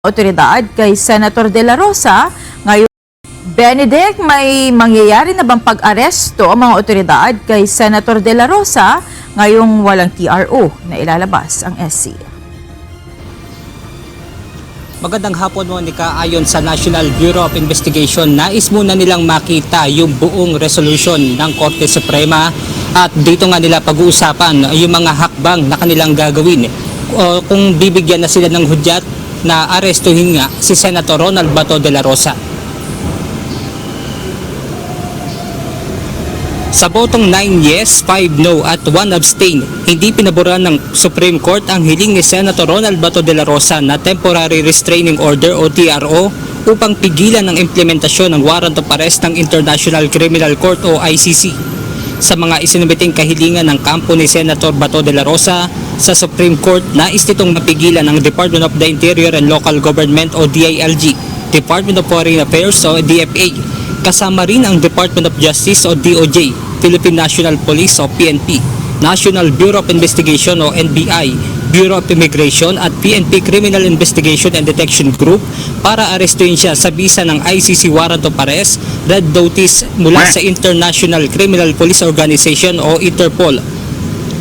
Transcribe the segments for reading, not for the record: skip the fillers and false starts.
Otoridad kay Senator De La Rosa. Ngayon, Benedict, may mangyayari na bang pag-aresto ang mga otoridad kay Senator De La Rosa ngayong walang TRO na ilalabas ang SC? Magandang hapon, Monica. Ayon sa National Bureau of Investigation, nais muna nilang makita yung buong resolution ng Korte Suprema at dito nga nila pag-uusapan yung mga hakbang na kanilang gagawin. Kung bibigyan na sila ng hudyat na arestuhin nga si Senator Ronald Bato de la Rosa. Sa botong 9 yes, 5 no at 1 abstain, hindi pinaboran ng Supreme Court ang hiling ni Senator Ronald Bato de la Rosa na Temporary Restraining Order o TRO upang pigilan ang implementasyon ng Warrant of Arrest ng International Criminal Court o ICC. Sa mga isinubiting kahilingan ng kampo ni Senator Bato de la Rosa sa Supreme Court, nais nitong mapigilan ng Department of the Interior and Local Government o DILG, Department of Foreign Affairs o DFA, kasama rin ang Department of Justice o DOJ, Philippine National Police o PNP, National Bureau of Investigation o NBI, Bureau of Immigration at PNP Criminal Investigation and Detection Group para arestuin siya sa bisa ng ICC Warrant of Arrest, Red Notice mula sa International Criminal Police Organization o Interpol.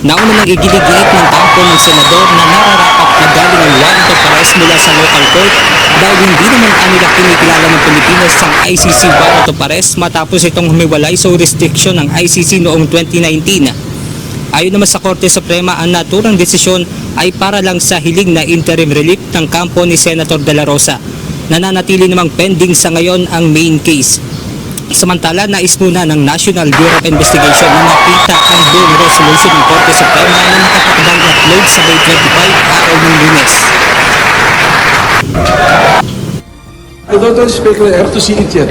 Nauna nang iginigiit ng kampo ng senador na nararapat na galing ang warrant of arrest mula sa local court dahil hindi naman kanila kinikilala ng Pilipinas ang ICC warrant of arrest matapos itong humiwalay sa restriction ng ICC noong 2019. Ayon naman sa Korte Suprema, ang naturang desisyon ay para lang sa hiling na interim relief ng kampo ni Senator De La Rosa. Nananatili namang pending sa ngayon ang main case. Samantala, nais muna ng National Bureau of Investigation na makita ang buong resolution ng Korte Suprema na nakatakdang upload sa May 25 araw ng Lunes. Dr. Speaker, I have to see it yet.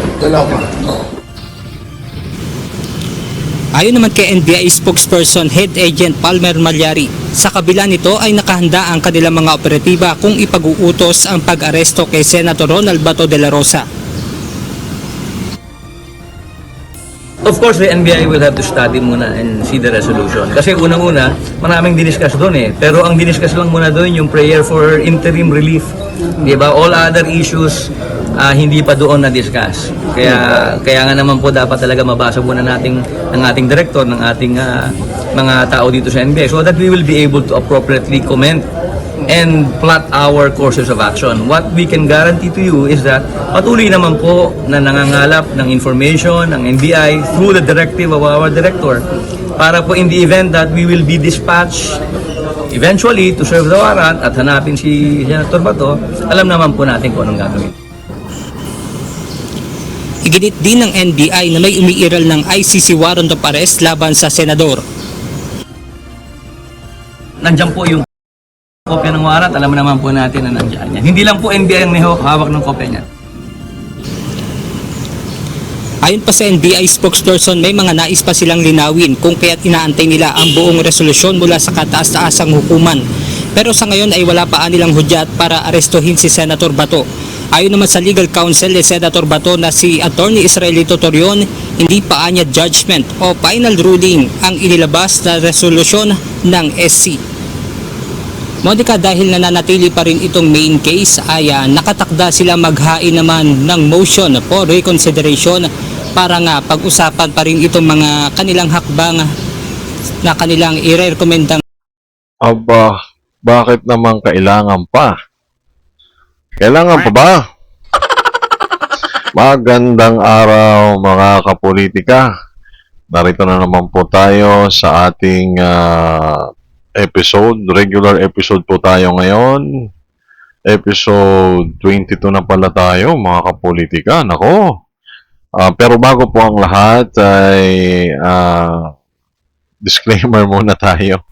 Ayon naman kay NBI spokesperson Head Agent Palmer Malyari, sa kabila nito ay nakahanda ang kanilang mga operatiba kung ipag-uutos ang pag-aresto kay Senator Ronald Bato de la Rosa. Of course, the NBI will have to study muna and see the resolution. Kasi unang-una, maraming diniscuss doon eh. Pero ang diniscuss lang muna doon yung prayer for interim relief. Diba? All other issues, hindi pa doon na-discuss. Kaya nga naman po dapat talaga mabasa muna natin ng ating director, ng ating mga tao dito sa NBI so that we will be able to appropriately comment and plot our courses of action. What we can guarantee to you is that patuloy naman po na nangangalap ng information ng NBI through the directive of our director para po in the event that we will be dispatched eventually to serve the warrant at hanapin si Senator Bato, alam naman po natin kung anong gagawin. Iginit din ng NBI na may umiiral ng ICC warrant of arrest laban sa senador. Nandiyan po yung kopya ng warrant, alam naman po natin na nandiyan yan. Hindi lang po NBI ang may hawak ng kopya niyan. Ayon pa sa NBI spokesperson, may mga nais pa silang linawin kung kaya't inaantay nila ang buong resolusyon mula sa kataas-taasang hukuman. Pero sa ngayon ay wala pa nilang hudyat para arestuhin si Senator Bato. Ayon naman sa legal counsel ni Senator Bato na si Attorney Israelito Torion, hindi pa anya judgment o final ruling ang inilabas na resolusyon ng SC. Monica, dahil nananatili pa rin itong main case ay nakatakda sila maghain naman ng motion for reconsideration para nga pag-usapan pa rin itong mga kanilang hakbang na kanilang i-recommendang. Aba, bakit naman kailangan pa? Kailangan pa ba? Magandang araw mga kapolitika. Narito na naman po tayo sa ating episode. Regular episode po tayo ngayon. Episode 22 na pala tayo mga kapolitika. Nako. Pero bago po ang lahat ay disclaimer muna tayo.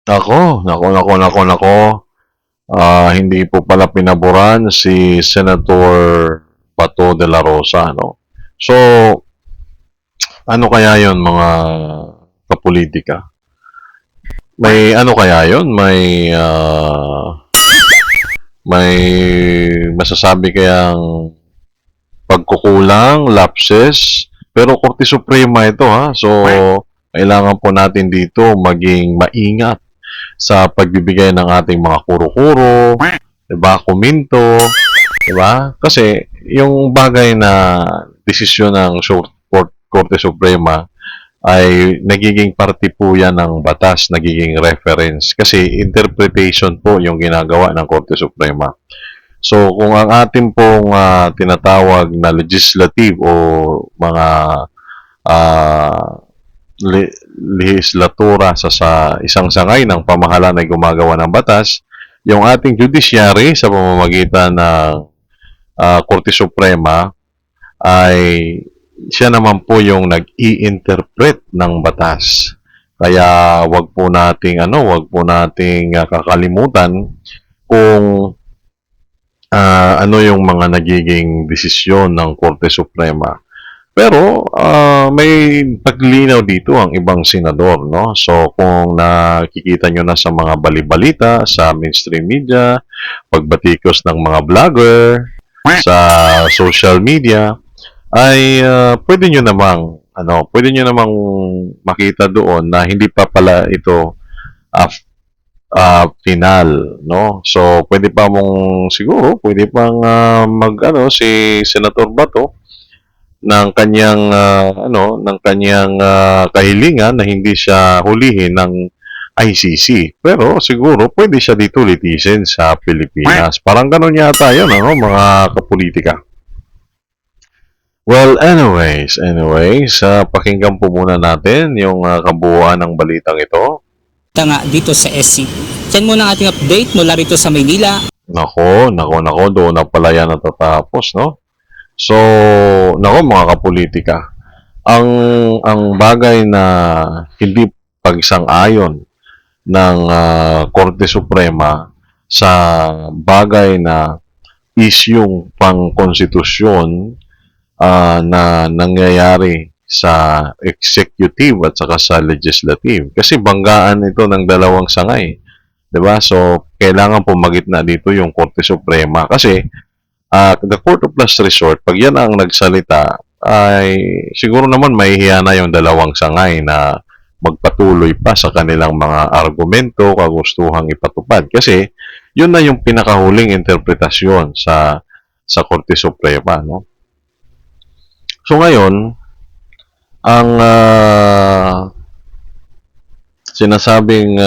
Nako. Hindi po pala pinaboran si Senator Bato de la Rosa, no? So, Ano kaya yon mga kapolitika? May ano kaya yon? May masasabi kayang pagkukulang, lapses, pero Korte Suprema ito ha. So, kailangan po natin dito maging maingat sa pagbibigay ng ating mga kuro-kuro, 'di ba? Kuminto, 'di ba? Kasi yung bagay na desisyon ng Korte Suprema ay nagiging parte po yan ng batas, nagiging reference. Kasi interpretation po yung ginagawa ng Korte Suprema. So, kung ang ating pong tinatawag na legislative o mga ah, lehislatura sa isang sangay ng pamahalaan ay gumagawa ng batas, yung ating judiciary sa pamamagitan ng Korte Suprema ay siya naman po yung nag-i-interpret ng batas. Kaya wag po nating kakalimutan kung ano yung mga nagiging desisyon ng Korte Suprema. Pero may paglinaw dito ang ibang senador, no? So kung nakikita nyo na sa mga balibalita, sa mainstream media, pagbatikos ng mga vlogger, sa social media, ay pwede nyo namang makita doon na hindi pa pala ito final, no? So pwede pang si Senator Bato ng kanyang kahilingan na hindi siya hulihin ng ICC. Pero siguro pwede siya dito litisin sa Pilipinas. Parang ganun yata yun, ano, mga kapolitika. Well, anyways, pakinggan po muna natin yung kabuuan ng balitang ito. Nga dito sa SC. Yan muna ang ating update mula rito sa Maynila. Nako, doon na pala yan natatapos, no? So, mga kapolitika, ang bagay na hindi pagsang-ayon ng Korte Suprema sa bagay na isyung pang-konstitusyon na nangyayari sa executive at saka sa legislative. Kasi banggaan ito ng dalawang sangay. 'Di ba? So, kailangan pumagitna dito yung Korte Suprema. Kasi, the Court of Last Resort, pag yan ang nagsalita, ay siguro naman mahihiya na yung dalawang sangay na magpatuloy pa sa kanilang mga argumento, kagustuhang ipatupad. Kasi, yun na yung pinakahuling interpretasyon sa Korte Suprema, no? So, ngayon, ang sinasabing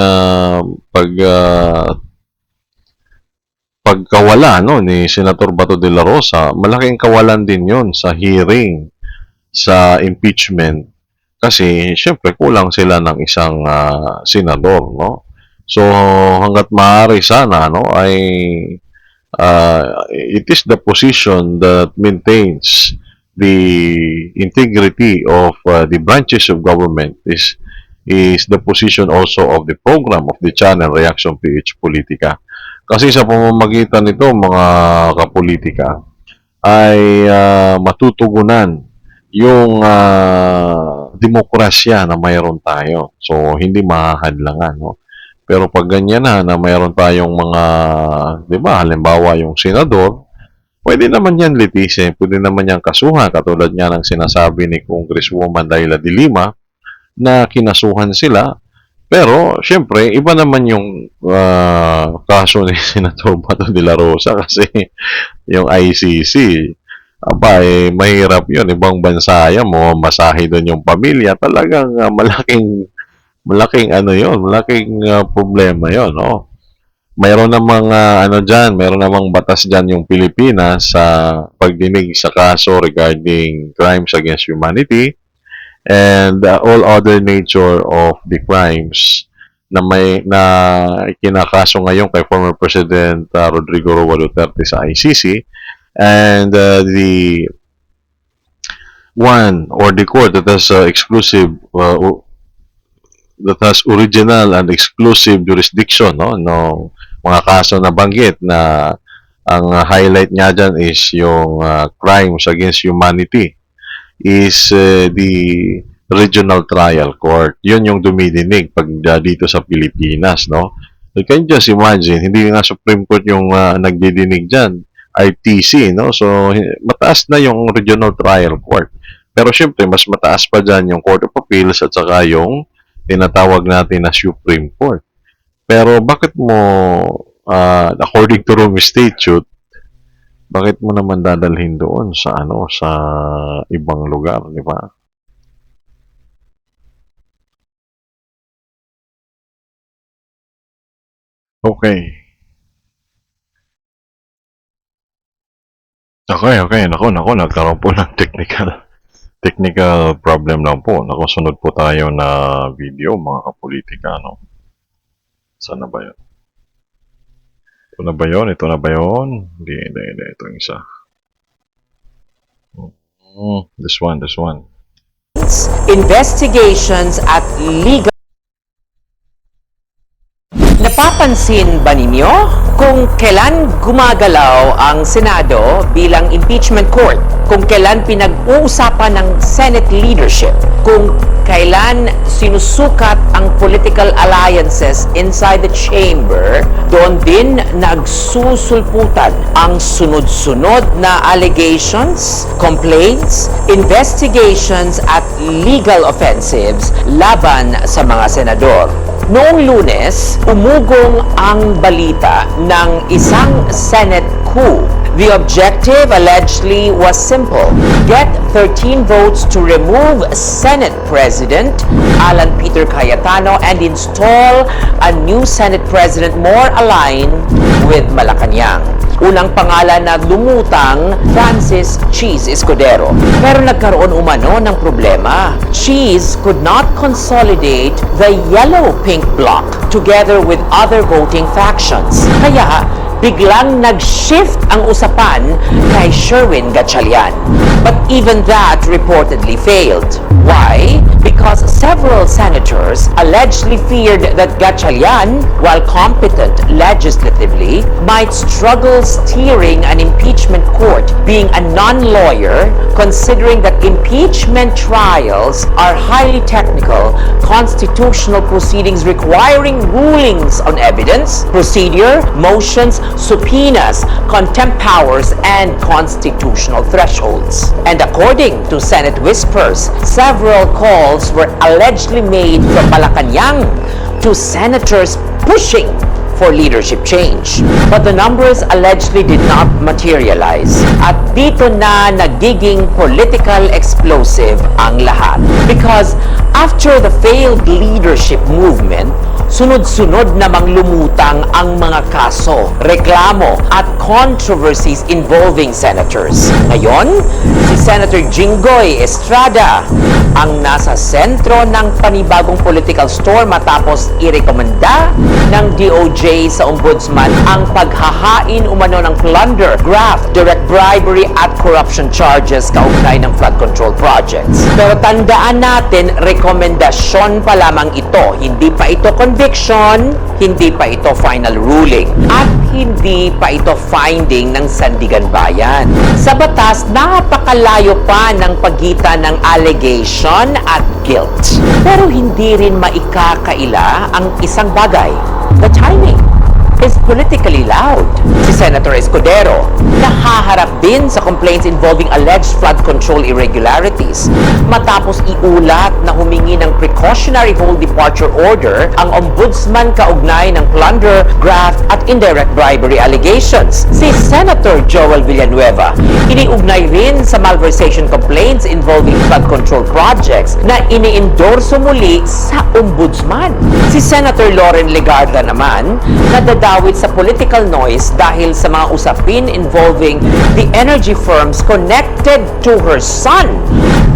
pagkawala ni Senator Bato de la Rosa, malaking kawalan din yon sa hearing sa impeachment kasi syempre kulang sila ng isang senador, no? So hangga't maaari sana ay it is the position that maintains the integrity of the branches of government is the position also of the program of the channel Reaction PH Politica. Kasi sa pamamagitan nito, mga kapolitika, ay matutugunan yung demokrasya na mayroon tayo. So, hindi mahahadlangan, no? Pero pag ganyan na mayroon tayong mga, di ba, halimbawa yung senador, pwede naman yan litisin, pwede naman yan kasuhan, katulad nga ng sinasabi ni Congresswoman Daila de Lima, na kinasuhan sila. Pero, syempre, iba naman yung kaso ni Senator Bato de la Rosa kasi yung ICC, mahirap yun. Ibang bansa yan mo, masahe doon yung pamilya. Talagang malaking problema yun, no? Mayroon namang mayroon namang batas dyan yung Pilipinas sa pagdinig sa kaso regarding crimes against humanity and all other nature of the crimes na kinakaso ngayon kay former President Rodrigo Roa Duterte sa ICC, and the court that has original and exclusive jurisdiction, no mga kaso na banggit na ang highlight niya dyan is yung crimes against humanity. is the Regional Trial Court. Yun yung dumidinig pag dito sa Pilipinas, no? You can just imagine, hindi nga Supreme Court yung nagdidinig dyan, RTC, no? So, mataas na yung Regional Trial Court. Pero syempre, mas mataas pa dyan yung Court of Appeals at saka yung tinatawag natin na Supreme Court. Pero bakit mo, according to Rome Statute, bakit mo naman dadalhin doon sa sa ibang lugar, di ba? Okay. Okay. Naku, nagkaroon po ng technical problem lang po. Naku, sunod po tayo na video, mga kapolitika, no? Saan na ba yun? Ito na ba yun? Ito na ba yun? Hindi. Ito yung isa. This one. Investigations at legal. Napapansin ba ninyo kung kailan gumagalaw ang Senado bilang impeachment court? Kung kailan pinag-uusapan ng Senate leadership? Kung kailan sinusukat ang political alliances inside the chamber? Doon din nagsusulputan ang sunod-sunod na allegations, complaints, investigations at legal offensives laban sa mga senador. Noong Lunes, umugong ang balita ng isang Senate coup. The objective allegedly was simple: get 13 votes to remove Senate President Alan Peter Cayetano and install a new Senate President more aligned with Malacanang. Unang pangalan na lumutang, Francis Cheese Escudero. Pero nagkaroon umano ng problema. Cheese could not consolidate the yellow-pink bloc together with other voting factions. Kaya, biglang nag-shift ang usapan kay Sherwin Gatchalian. But even that reportedly failed. Why? Because several senators allegedly feared that Gatchalian, while competent legislatively, might struggle steering an impeachment court, being a non-lawyer, considering that impeachment trials are highly technical, constitutional proceedings requiring rulings on evidence, procedure, motions, subpoenas, contempt powers, and constitutional thresholds. And according to Senate whispers, several calls were allegedly made from Malacanang to senators pushing for leadership change. But the numbers allegedly did not materialize. At dito na nagiging political explosive ang lahat. Because after the failed leadership movement, sunod-sunod namang lumutang ang mga kaso, reklamo at controversies involving senators. Ngayon, si Senator Jinggoy Estrada ang nasa sentro ng panibagong political storm matapos irekomenda ng DOJ sa Ombudsman ang paghahain umano ng plunder, graft, direct bribery at corruption charges kaugnay ng flood control projects. Pero tandaan natin, rekomendasyon pa lamang ito. Hindi pa ito conviction, hindi pa ito final ruling, at hindi pa ito finding ng Sandigan Bayan. Sa batas, napakalayo pa ng pagitan ng allegation at guilt. Pero hindi rin maikakaila ang isang bagay: the timing is politically loud. Si Senator Escudero nahaharap din sa complaints involving alleged flood control irregularities matapos iulat na humingi ng precautionary hold departure order ang ombudsman kaugnay ng plunder, graft at indirect bribery allegations. Si Senator Joel Villanueva iniugnay rin sa malversation complaints involving flood control projects na iniendorso muli sa ombudsman. Si Senator Loren Legarda naman nadadawit sa political noise dahil sa mga usapin involving the energy firms connected to her son,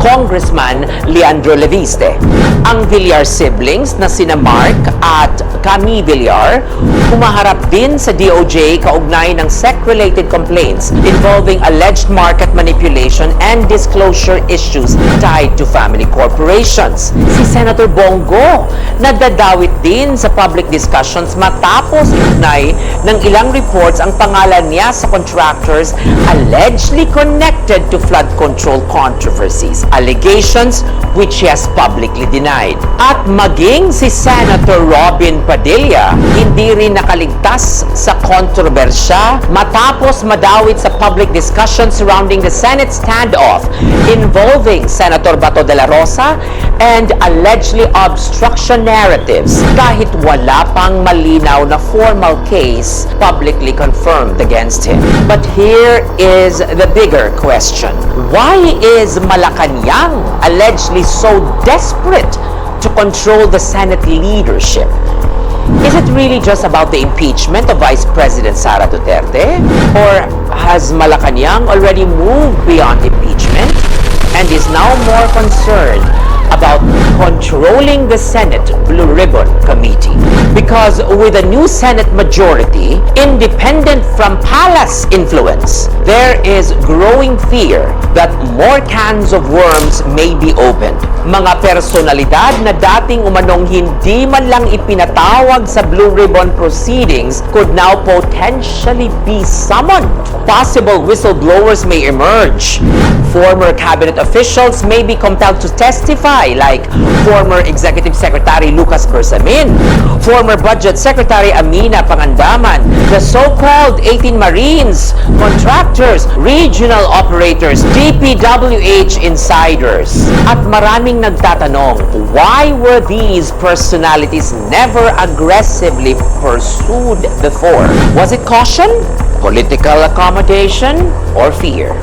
Congressman Leandro Leviste. Ang Villar siblings na sina Mark at Camille Villar humaharap din sa DOJ kaugnay ng SEC-related complaints involving alleged market manipulation and disclosure issues tied to family corporations. Si Senator Bongo nadadawit din sa public discussions matapos pagpapatunay ng ilang reports ang pangalan niya sa contractors allegedly connected to flood control controversies, allegations which he has publicly denied. At maging si Senator Robin Padilla, hindi rin nakaligtas sa kontrobersya matapos madawit sa public discussion surrounding the Senate standoff involving Senator Bato de la Rosa and allegedly obstruction narratives kahit wala pang malinaw na formal case publicly confirmed against him. But here is the bigger question. Why is Malacanang allegedly so desperate to control the Senate leadership? Is it really just about the impeachment of Vice President Sara Duterte? Or has Malacanang already moved beyond impeachment and is now more concerned about controlling the Senate Blue Ribbon Committee? Because with a new Senate majority, independent from palace influence, there is growing fear that more cans of worms may be opened. Mga personalidad na dating umanong hindi man lang ipinatawag sa Blue Ribbon proceedings could now potentially be summoned. Possible whistleblowers may emerge. Former cabinet officials may be compelled to testify, like former Executive Secretary Lucas Bersamin, former Budget Secretary Amina Pangandaman, the so-called 18 Marines, contractors, regional operators, DPWH insiders. At maraming nagtatanong, why were these personalities never aggressively pursued before? Was it caution, political accommodation, or fear?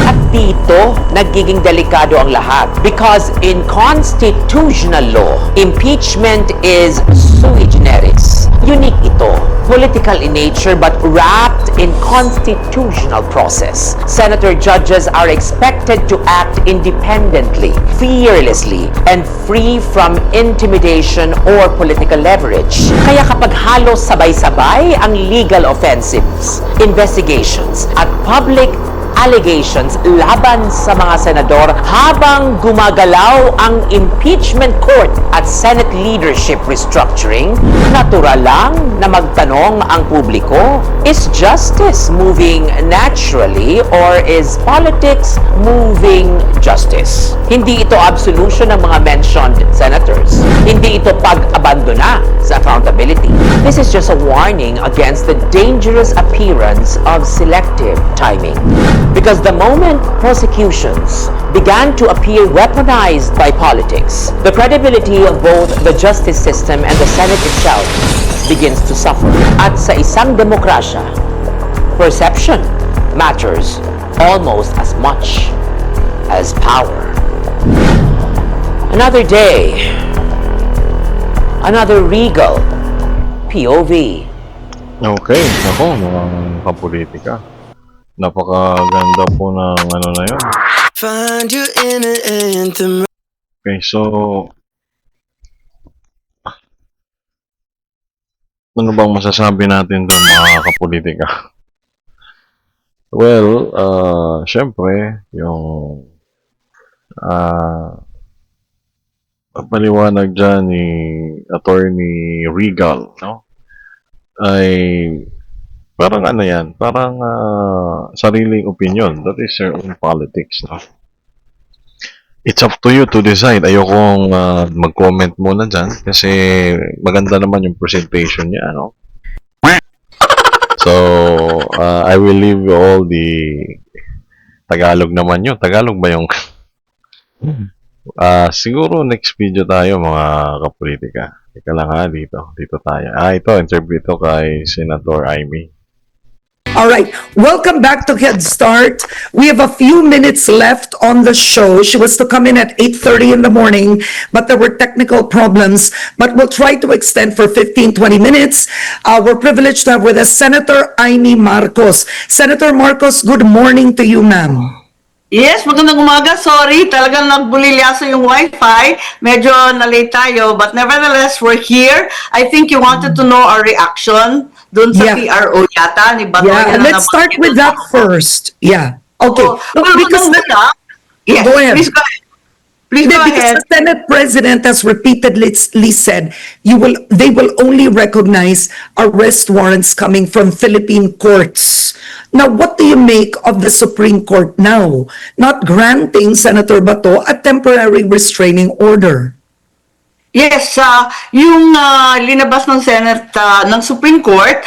At dito, nagiging delikado ang lahat. Because in constitutional law, impeachment is sui generis. Unique ito. Political in nature but wrapped in constitutional process. Senator judges are expected to act independently, fearlessly, and free from intimidation or political leverage. Kaya kapag halos sabay-sabay ang legal offensives, investigations, at public allegations laban sa mga senador habang gumagalaw ang impeachment court at Senate leadership restructuring, natural lang na magtanong ang publiko, is justice moving naturally or is politics moving justice? Hindi ito absolution ng mga mentioned senators. Hindi ito pag-abandona sa accountability. This is just a warning against the dangerous appearance of selective timing. Because the moment prosecutions began to appear weaponized by politics, the credibility of both the justice system and the Senate itself begins to suffer. At sa isang demokrasya, perception matters almost as much as power. Another day, another regal POV. Okay, ako, mga kapolitika. Napakaganda po ng ano na yun. Find your inner anthem. Okay, so ano bang masasabi natin doon mga kapolitika? Well, syempre, yung paliwanag dyan ni Attorney Regal, no? Ay parang ano yan, parang sariling opinion. That is your own politics, no? It's up to you to decide. Ayokong mag-comment muna dyan kasi maganda naman yung presentation niya, no? So, I will leave you all the Tagalog naman yun. Tagalog ba yung... siguro next video tayo mga kapolitika. Ika lang ha, dito tayo. Ito, interview ito kay Senator Amy. All right, welcome back to Head Start. We have a few minutes left on the show. She was to come in at 8:30 in the morning, but there were technical problems. But we'll try to extend for 15-20 minutes. We're privileged to have with us Senator Amy Marcos. Senator Marcos, good morning to you, ma'am. Yes, magandang umaga. Sorry, talagang nagbulilyaso yung wifi. Medyo na-late tayo, but nevertheless, we're here. I think you wanted to know our reaction dun sa PRO yata ni Bato. Yeah, let's start with that first. Yeah. Okay. Well, Because yes, Go ahead. please go ahead. Please Hindi, go because ahead. the Senate President has repeatedly said they will only recognize arrest warrants coming from Philippine courts. Now, what do you make of the Supreme Court now not granting Senator Bato a temporary restraining order? Yes, yung linabas ng Senate, ng Supreme Court,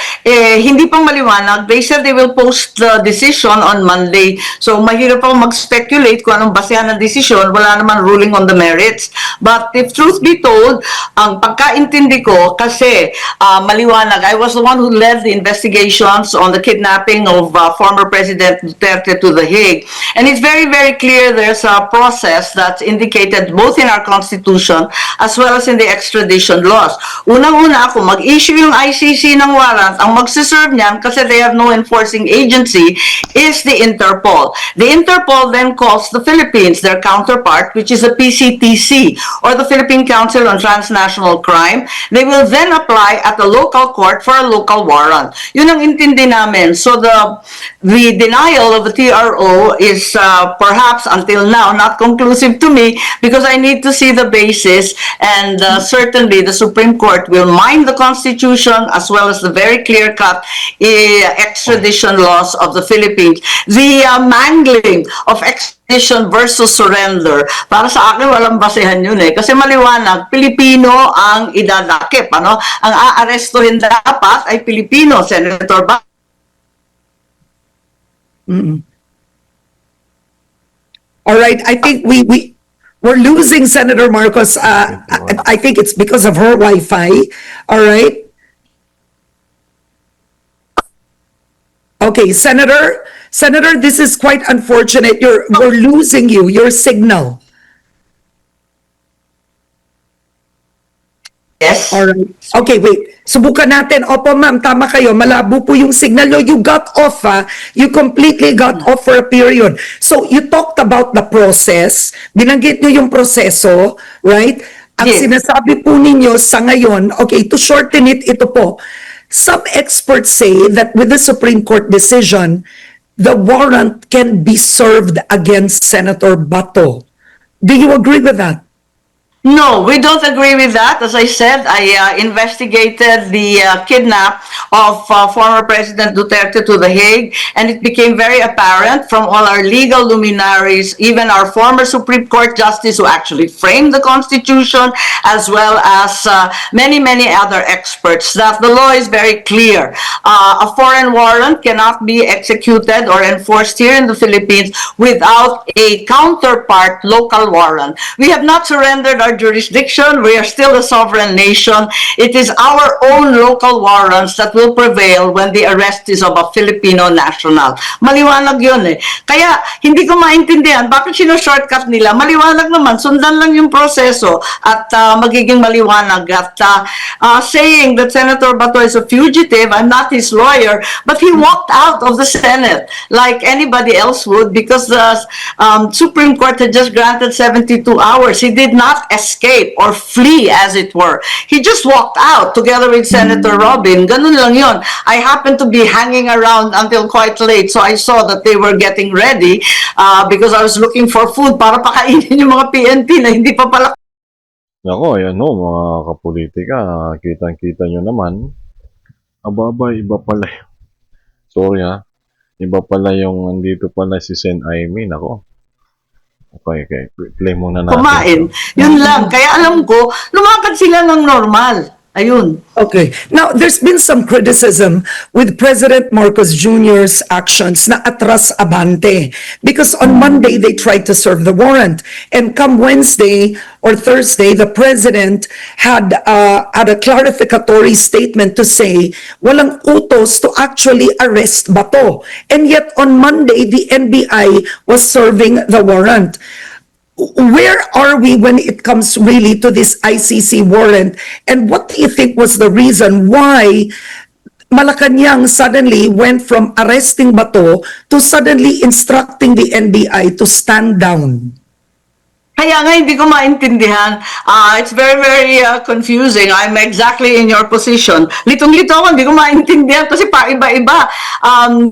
hindi pang maliwanag. They said they will post the decision on Monday. So, mahirap pang mag-speculate kung anong basehan ng decision. Wala naman ruling on the merits. But if truth be told, ang pagkaintindi ko, kasi maliwanag, I was the one who led the investigations on the kidnapping of former President Duterte to The Hague. And it's very, very clear there's a process that's indicated both in our Constitution as well as in the extradition laws. Unang-una, kung mag-issue yung ICC ng warrant, ang magsiserve niyan, kasi they have no enforcing agency, is the Interpol. The Interpol then calls the Philippines, their counterpart, which is the PCTC, or the Philippine Council on Transnational Crime. They will then apply at the local court for a local warrant. Yun ang intindi namin. So the denial of the TRO is perhaps until now not conclusive to me, because I need to see the basis, and certainly the Supreme Court will mind the Constitution as well as the very clear-cut extradition laws of the Philippines. The mangling of extradition versus surrender, para sa akin walang basehan yun eh. Kasi maliwanag, Pilipino ang idadakip. Ano? Ang aarestuhin dapat ay Pilipino, Senator Ba. All right, I think we're losing Senator Marcos. I think it's because of her Wi-Fi. All right. Okay, Senator, this is quite unfortunate. We're losing your signal. Yes. All right. Okay, wait. Subukan natin. Opo, ma'am, tama kayo. Malabo po yung signal. No, you got off, You completely got off for a period. So, you talked about the process. Binanggit nyo yung proseso, right? Ang Yes. sinasabi po ninyo sa ngayon, okay, to shorten it, ito po. Some experts say that with the Supreme Court decision, the warrant can be served against Senator Bato. Do you agree with that? No, we don't agree with that. As I said, I investigated the kidnap of former President Duterte to The Hague, and it became very apparent from all our legal luminaries, even our former Supreme Court Justice who actually framed the Constitution, as well as many, many other experts, that the law is very clear. A foreign warrant cannot be executed or enforced here in the Philippines without a counterpart local warrant. We have not surrendered our jurisdiction. We are still a sovereign nation. It is our own local warrants that will prevail when the arrest is of a Filipino national. Maliwanag yun eh. Kaya hindi ko maintindihan bakit sino-shortcut nila. Maliwanag naman, sundan lang yung proseso at magiging maliwanag. At saying that Senator Bato is a fugitive, I'm not his lawyer, but he walked out of the Senate like anybody else would, because the Supreme Court had just granted 72 hours. He did not escape or flee, as it were. He just walked out together with Senator Robin. Ganun lang yun. I happened to be hanging around until quite late, so I saw that they were getting ready because I was looking for food para pakainin yung mga PNP na hindi pa pala. Nako, ayan no, mga kapolitika, kitang-kita nyo naman. Aba, iba pala yung, sorry iba pala yung, andito pala si Sen Aimee, nako. Okay, play muna natin. Kumain. Yun lang. Kaya alam ko, lumakad sila ng normal. Ayun. Okay. Now, there's been some criticism with President Marcos Jr.'s actions na atras abante, because on Monday they tried to serve the warrant, and come Wednesday or Thursday, the President had a clarificatory statement to say walang utos to actually arrest Bato, and yet on Monday the NBI was serving the warrant. Where are we when it comes really to this ICC warrant? And what do you think was the reason why Malacanang suddenly went from arresting Bato to suddenly instructing the NBI to stand down? Kaya nga hindi ko maintindihan. It's very, very confusing. I'm exactly in your position. Litong-lito ako, hindi ko maintindihan kasi pa iba-iba.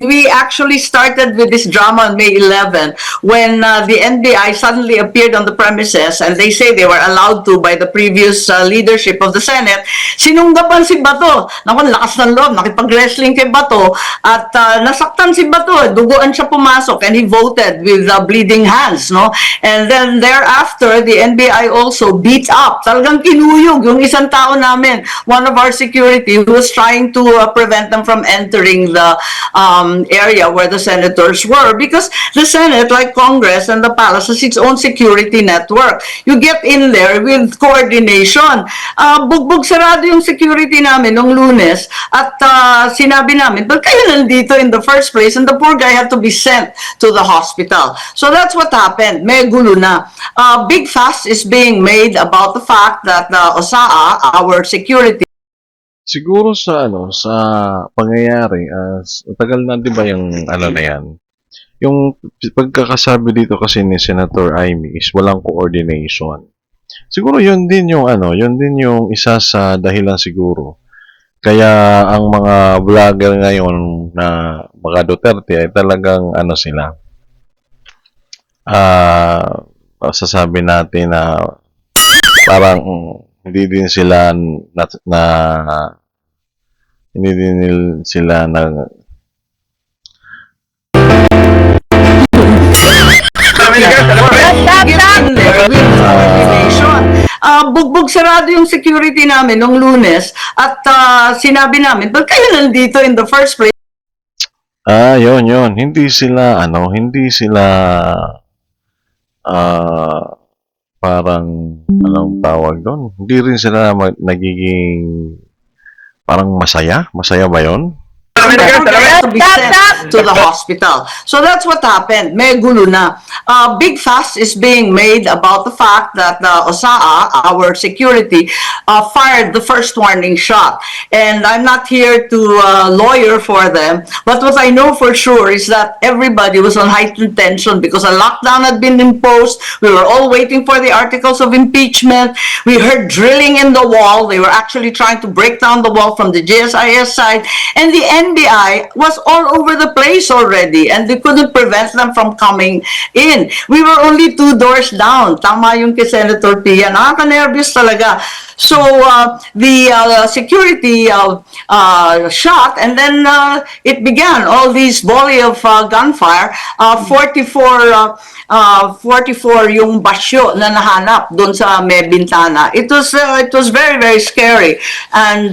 We actually started with this drama on May 11 when the NBI suddenly appeared on the premises and they say they were allowed to by the previous leadership of the Senate. Sinunggapan si Bato. Naku, lakas ng loob. Nakipag-wrestling kay Bato at nasaktan si Bato. Duguan siya pumasok and he voted with bleeding hands. No? And then thereafter, the NBI also beat up. Talagang kinuyog yung isang tao namin, one of our security who was trying to prevent them from entering the area where the senators were because the Senate, like Congress and the Palace, has its own security network. You get in there with coordination. Bugbog sarado yung security namin nung Lunes at sinabi namin, but kayo nandito in the first place and the poor guy had to be sent to the hospital. So that's what happened. May gulo na. Big fuss is being made about the fact that OSAA, our security Siguro sa sa pangyayari, tagal na 'di ba yung na yan? Yung pagkakasabi dito kasi ni Senator Amy is walang coordination. Siguro yun din yung yun din yung isa sa dahilan siguro. Kaya ang mga vlogger ngayon na mga Duterte ay talagang sila. Sasabi natin na parang hindi din sila hindi din sila bugbog sarado yung security namin nung Lunes at sinabi namin, but kayo nandito in the first place. Yun. Hindi sila parang anong tawag doon? Hindi rin sila nagiging parang masaya? Masaya ba yun? To be sent to the hospital. So that's what happened. May gulo na. Big fuss is being made about the fact that OSAA, our security, fired the first warning shot. And I'm not here to lawyer for them, but what I know for sure is that everybody was on heightened tension because a lockdown had been imposed. We were all waiting for the articles of impeachment. We heard drilling in the wall. They were actually trying to break down the wall from the GSIS side. And the NBI was all over the place already and they couldn't prevent them from coming in. We were only 2 doors down. Tama yung kay Senator Pia. Nakaka-nervous talaga. So the security shot and then it began. All these volley of gunfire. 44 yung basyo na nahanap doon sa may bintana. It was very, very scary. And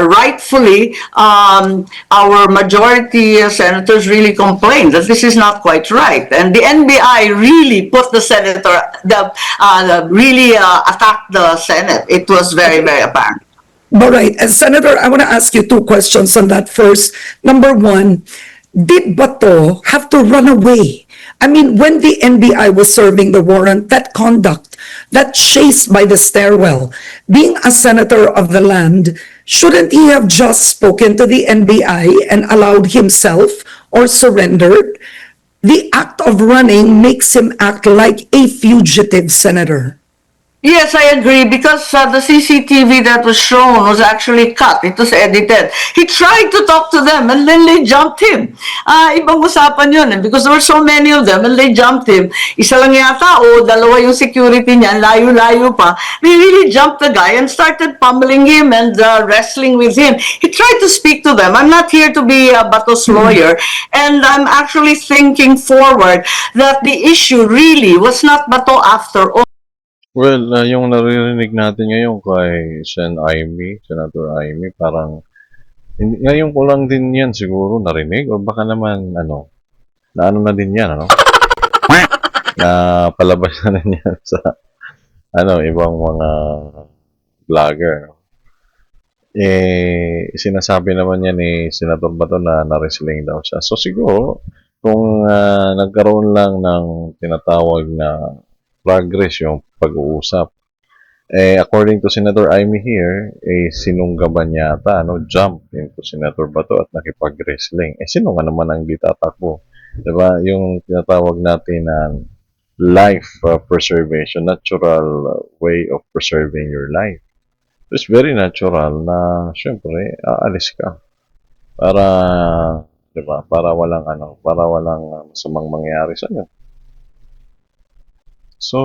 rightfully, our majority senators really complained that this is not quite right. And the NBI really put the senator, really attacked the Senate. It was very, very apparent. All right. And Senator, I want to ask you 2 questions on that. First, number 1, did Bato have to run away? I mean, when the NBI was serving the warrant, that conduct, that chase by the stairwell, being a senator of the land, shouldn't he have just spoken to the NBI and allowed himself or surrendered? The act of running makes him act like a fugitive, Senator. Yes, I agree because the CCTV that was shown was actually cut. It was edited. He tried to talk to them and then they jumped him. Ibang usapan yun because there were so many of them and they jumped him. Isa lang yata o dalawa yung security niya, layo-layo pa. They really jumped the guy and started pummeling him and wrestling with him. He tried to speak to them. I'm not here to be Bato's lawyer and I'm actually thinking forward that the issue really was not Bato after all. Well, yung naririnig natin ngayon kay Senator Amy, parang ngayon ko lang din yan siguro narinig o baka naman na na din yan, na palabas na din yan sa ibang mga vlogger. Sinasabi naman yan ni Senator Bato na na-wrestling daw siya. So siguro, kung nagkaroon lang ng tinatawag na progress yung pag-uusap. According to Senator Amy here, sinunggaban yata, jump into Senator Bato at nakipag-wrestling. Sino nga naman ang di tatakbo? Diba? Yung tinatawag natin na life preservation, natural way of preserving your life. It's very natural na syempre aalis ka para 'di ba? Para walang masamang mangyari sa iyo. So,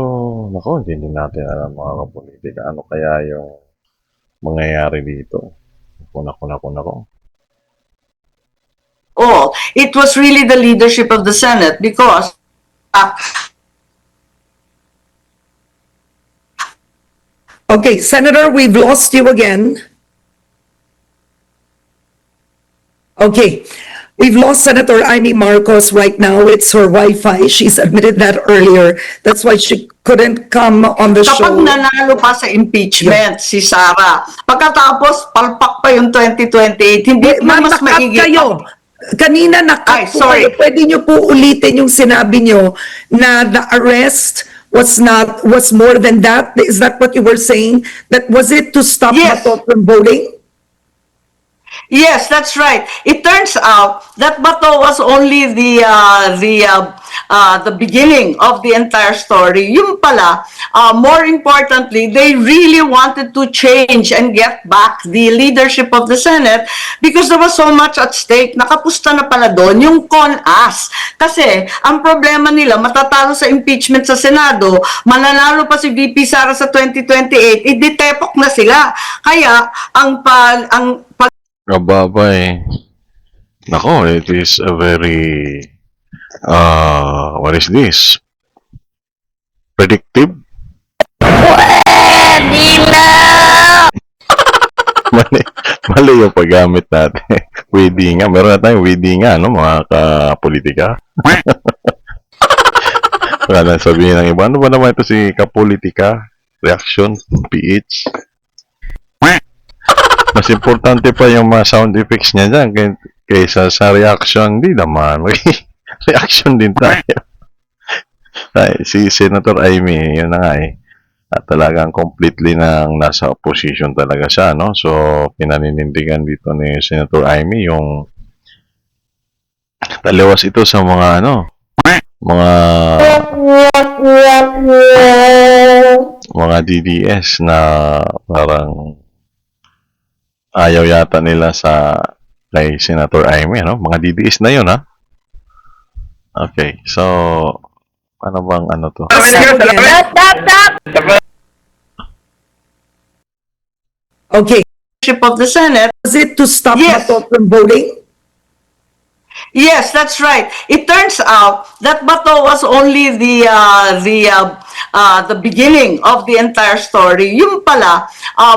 nako, hindi din natin alam mga kapolitika ano kaya yung mangyayari dito. Nako. Oh, it was really the leadership of the Senate because Okay, Senator, we've lost you again. Okay, we've lost Senator Amy Marcos right now. It's her Wi-Fi. She's admitted that earlier. That's why she couldn't come on the show. kapag nanalo pa sa impeachment si Sara, pagkatapos palpak pa yung 2028, hindi ba Ma'am, mas nakat maigi? kayo. Kanina Ay, nakat po sorry. kayo. Pwede niyo po ulitin yung sinabi niyo na the arrest was more than that? Is that what you were saying? That was it to stop Yes. Bato from voting? Yes, that's right. It turns out that Bato was only the beginning of the entire story. Yung pala, more importantly, they really wanted to change and get back the leadership of the Senate because there was so much at stake. Nakapusta na pala doon yung CONAS. Kasi ang problema nila, matatalo sa impeachment sa Senado, mananalo pa si VP Sara sa 2028, iditepok na sila. Kaya ang Ababa. Nako, it is a very what is this? Predictive? Mali yung paggamit natin. Witty nga. Meron na tayong witty nga, no, mga kapolitika. Wala na sabihin ng iba. Ano ba naman ito si kapolitika? Reaction? PH? Mas importante pa yung mga sound effects niya dyan kaysa sa reaction. Hindi naman. Reaction din tayo. Ay, si Senator Amy, yun na nga eh. At talagang completely nang nasa opposition talaga siya, no? So, pinaninindigan dito ni Senator Amy yung taliwas ito sa mga, mga DDS na parang ayaw yata nila kay Senator Amy, no? Mga DDS na yun, ha? Okay, so, ano bang to? Okay. leadership of the Senate. Was it to stop Yes. Bato from voting? Yes, that's right. It turns out that Bato was only the beginning of the entire story. Yung pala,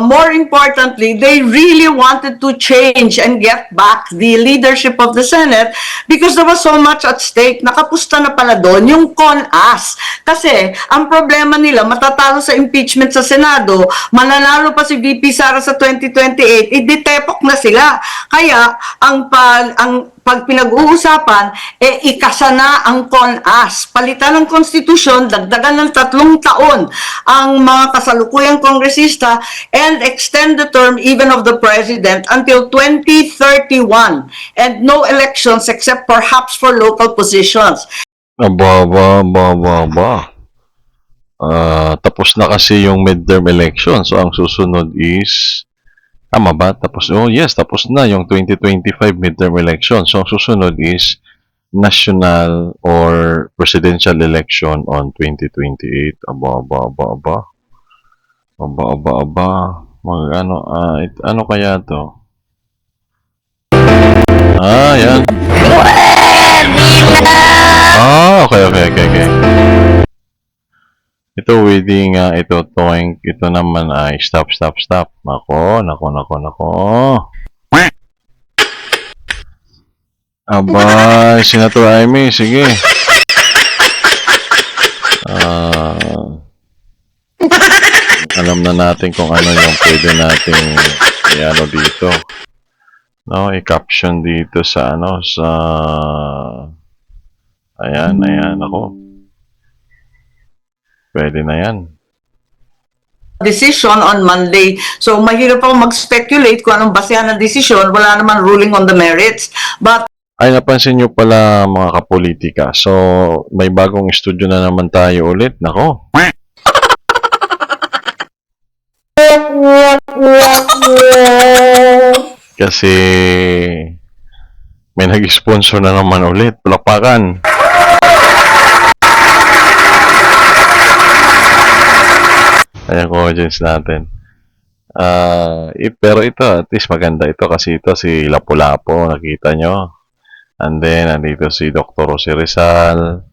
more importantly, they really wanted to change and get back the leadership of the Senate because there was so much at stake. Nakapusta na pala doon yung CONAS. Kasi ang problema nila, matatalo sa impeachment sa Senado, mananalo pa si VP Sara sa 2028, iditepok na sila. Kaya pag pinag-uusapan, ikasa na ang CONAS. Palitan ng konstitusyon, dagdagan ng 3 taon ang mga kasalukuyang kongresista and extend the term even of the president until 2031 and no elections except perhaps for local positions. Tapos na kasi yung midterm election. So, ang susunod is tama ba? Tapos na yung 2025 midterm election. So, ang susunod is national or presidential election on 2028. Ano kaya to? Yan. Okay. Ito within ito naman ay stop. Nako. Aba, Senator Amy, sige. Alam na natin kung ano yung pwede nating i-ano dito. No, i-caption dito sa ayan, ako. Pwede na yan. Decision on Monday. So mahirap ako mag-speculate kung anong basehan ng decision. Wala naman ruling on the merits. But Ay, napansin nyo pala mga kapolitika. So, may bagong studio na naman tayo ulit. Nako. Kasi may nag-sponsor na naman ulit. Palakpakan. Ayan ko, audience natin. Pero ito, at least maganda ito kasi ito si Lapu-Lapu, nakita nyo. And then, andito si Dr. Jose Rizal.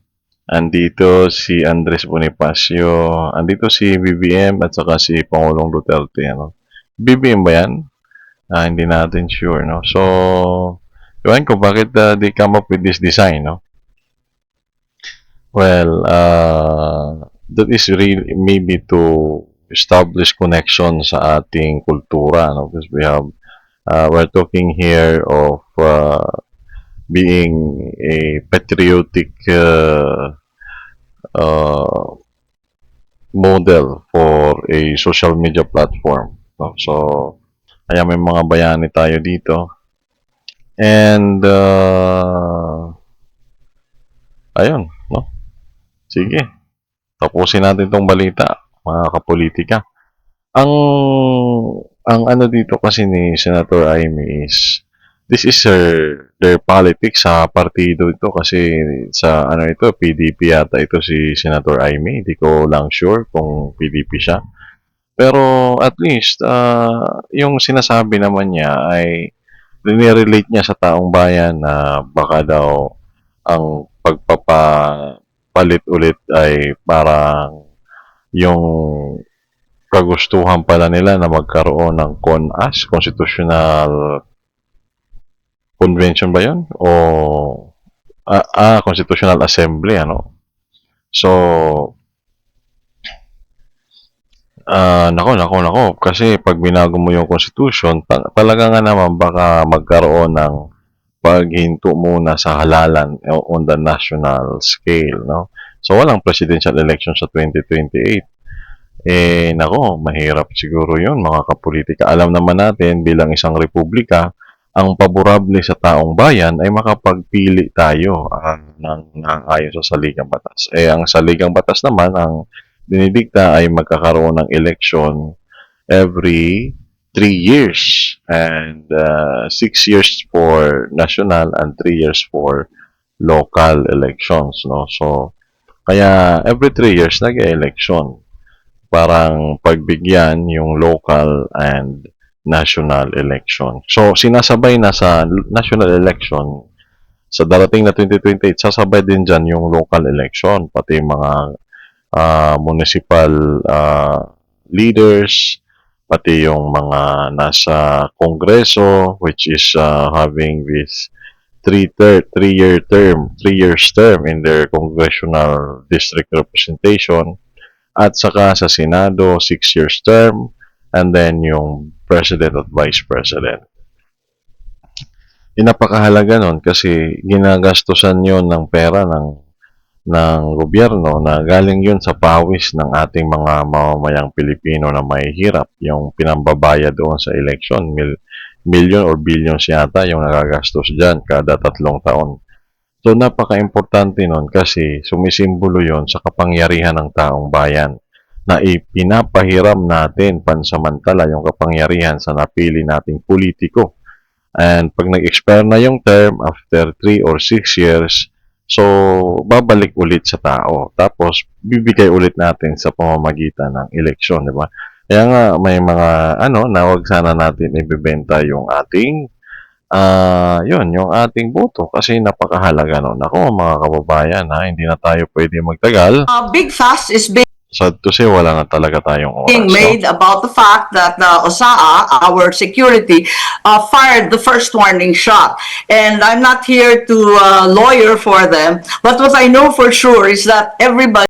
Andito si Andres Bonifacio. Andito si BBM at saka si Pangulong Duterte. Ano? BBM ba yan? Hindi natin sure. No? So, ewan ko bakit they come up with this design. No? Well, that is really maybe to establish connection sa ating kultura. No? Because we're talking here of being a patriotic model for a social media platform. No? So, kaya may mga bayani tayo dito. And, ayun, no? Sige. Tapusin natin tong balita, mga kapolitika. Ang ano dito kasi ni Senator Amy is, this is their politics sa partido ito kasi sa ano ito, PDP yata ito si Senator Amy. Hindi ko lang sure kung PDP siya. Pero at least, yung sinasabi naman niya ay relate niya sa taong bayan na baka daw ang pagpapalit ulit ay parang yung kagustuhan pala nila na magkaroon ng CONAS, Constitutional Convention ba yun? O Constitutional Assembly, ano? So, nako. Kasi pag binago mo yung Constitution, talaga nga naman baka magkaroon ng paghinto muna sa halalan on the national scale, no? So, walang presidential election sa 2028. Nako, mahirap siguro yun, mga kapolitika. Alam naman natin, bilang isang republika, ang paborable sa taong bayan ay makapagpili tayo ng ayon sa saligang batas. Ang saligang batas naman, ang dinidikta ay magkakaroon ng election every 3 years and 6 years for national and 3 years for local elections, no? So kaya every 3 years nag-election, parang pagbigyan yung local and national election. So sinasabay na sa national election sa darating na 2028, sasabay din dyan yung local election, pati mga municipal leaders, pati yung mga nasa kongreso, which is having this 3 years term in their congressional district representation, at saka sa Senado 6 years term, and then yung President at Vice President. Napakahalaga nun kasi ginagastusan yon ng pera ng gobyerno na galing yun sa pawis ng ating mga mamamayang Pilipino na mahihirap. Yung pinambabayad doon sa election, million or billions yata yung nagagastos dyan kada 3 taon. So napaka-importante nun kasi sumisimbolo yon sa kapangyarihan ng taong bayan na ipinapahiram natin pansamantala yung kapangyarihan sa napili nating politiko. And pag nag-expire na yung term after 3 or 6 years, so babalik ulit sa tao. Tapos bibigay ulit natin sa pamamagitan ng eleksyon, di ba? Kaya nga may mga na wag sana natin ibebenta yung ating yung ating boto kasi napakahalaga noon. Ako mga kababayan, hindi na tayo pwede magtagal. Big fuss is being Sad to say, wala na talaga tayong oras. made about the fact that OSAA, our security, fired the first warning shot. And I'm not here to lawyer for them, but what I know for sure is that everybody